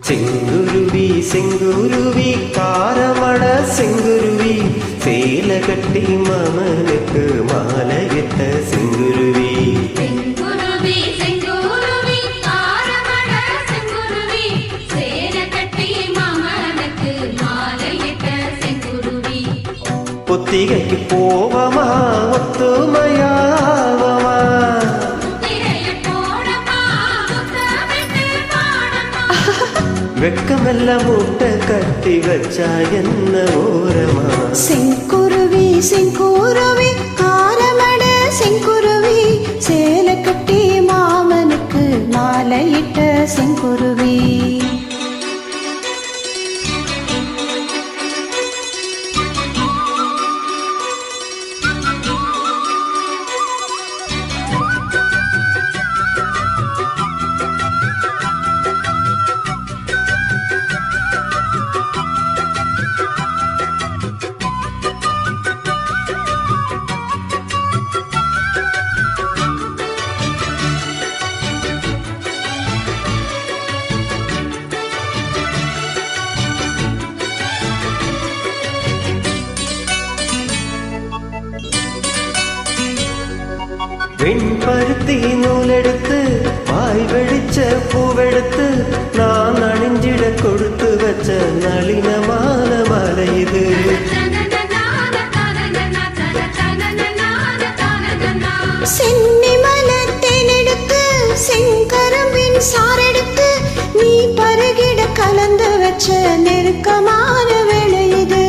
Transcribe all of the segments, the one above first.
செங்குருவி செங்குருவி காரமட செங்குருவி சேல கட்டி மாமனுக்கு மாலையிட்ட செங்குருவி செங்குருவி செங்குருவி காரமட செங்குருவி சேல கட்டி மாமனுக்கு மாலையிட்ட செங்குருவி பொத்திகைக்கு போவமா ஒத்துமையாவமா வெக்கமெல்லாம் மூட்டை கட்டி வச்சா என்ன ஓரமா செங்குருவி செங்குருவி காரமட செங்குருவி சேல கட்டி மாமனுக்கு மாலையிட்ட செங்குருவி வெண்பருத்தி நூலெடுத்து வாய் வெடிச்ச பூவெடுத்து நான் அணிஞ்சிட கொடுத்து வச்ச நளினமான மலை இது சென்னி மலத்தேன் எடுத்து செங்கரும்பின் சாரெடுத்து நீ பருகிட கலந்து வச்ச நெருக்கமான வேலை இது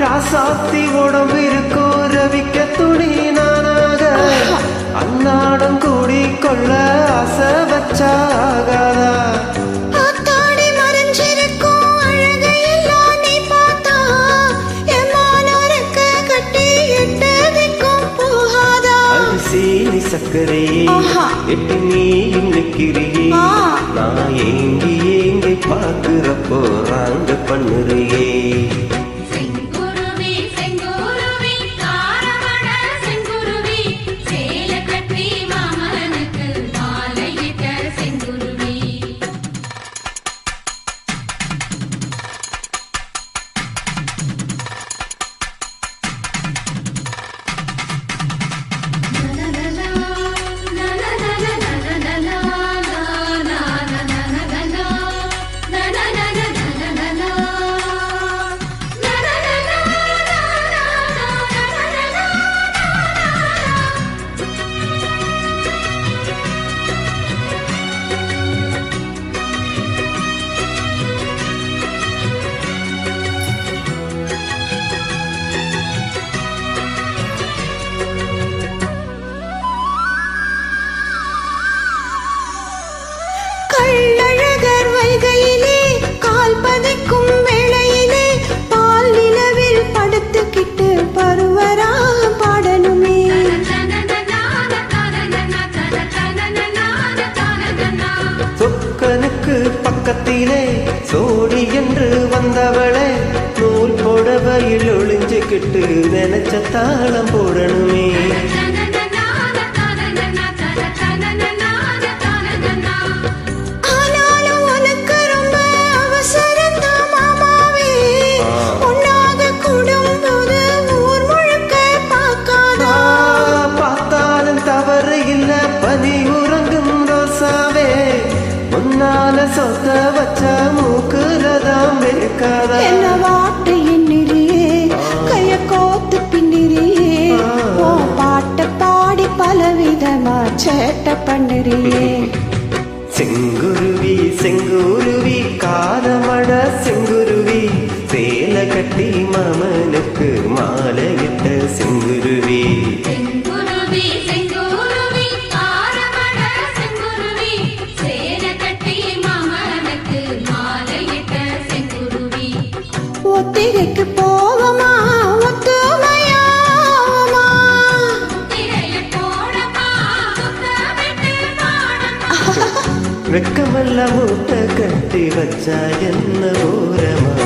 ராசாத்தி உடம்பு இருக்கோ ரவிக்க துணி நானாக அன்னாடம் கூடி கொள்ள ஆசை வச்சாகாதா ஆத்தாடி மறைஞ்சிருக்கும் அழகையெல்லாம் நீ பார்த்தா எம்மானோருக்கு கட்டி எட்டதிக்கும் போகாதா சீனி சக்கரையே எட்டு நீயும் நிற்கிறியே நான் ஏங்கி ஏங்கி பார்க்கிறப்போ ராங்க பண்ணுறியே கள்ளழகர் வைகையிலே கால் பதிக்கும் வேளையிலே பால் நிலவில் படுத்துக்கிட்டு பருவராக பாடணுமே சொக்கனுக்கு பக்கத்திலே சோடி என்று வந்தவளை நூல் புடவையில் ஒளிஞ்சுக்கிட்டு நினைச்ச தாளம் போடணுமே ஆனாலும் உனக்கு ரொம்ப அவசரம் தான் மாமாவே உன்னாக கூடும்போது ஊர் முழுக்க பார்க்காதா பார்த்தாலும் தவறு இல்ல பனி உறங்கும் ரோசாவே முன்னால சொத்த வச்ச மூக்குறதாம் வேக்காதா என்ன வாட்டு எண்ணிரியே கைய கோத்து பின்னிரியே ஓ பாட்ட பாடி பலவிதமா சேட்டை பண்ணுறியே செங்குருவி செங்குருவி காரமட செங்குருவி சேல கட்டி மாமனுக்கு மாலையிட்ட செங்குருவி செங்குருவி செங்குருவி காரமட செங்குருவி சேல கட்டி மாமனுக்கு மாலையிட்ட செங்குருவி ஒத்திகைக்கு போவமா ஒத்துமையாவமா வெக்கமெல்லாம் மூட்டை கட்டி வச்சா என்ன ஓரமா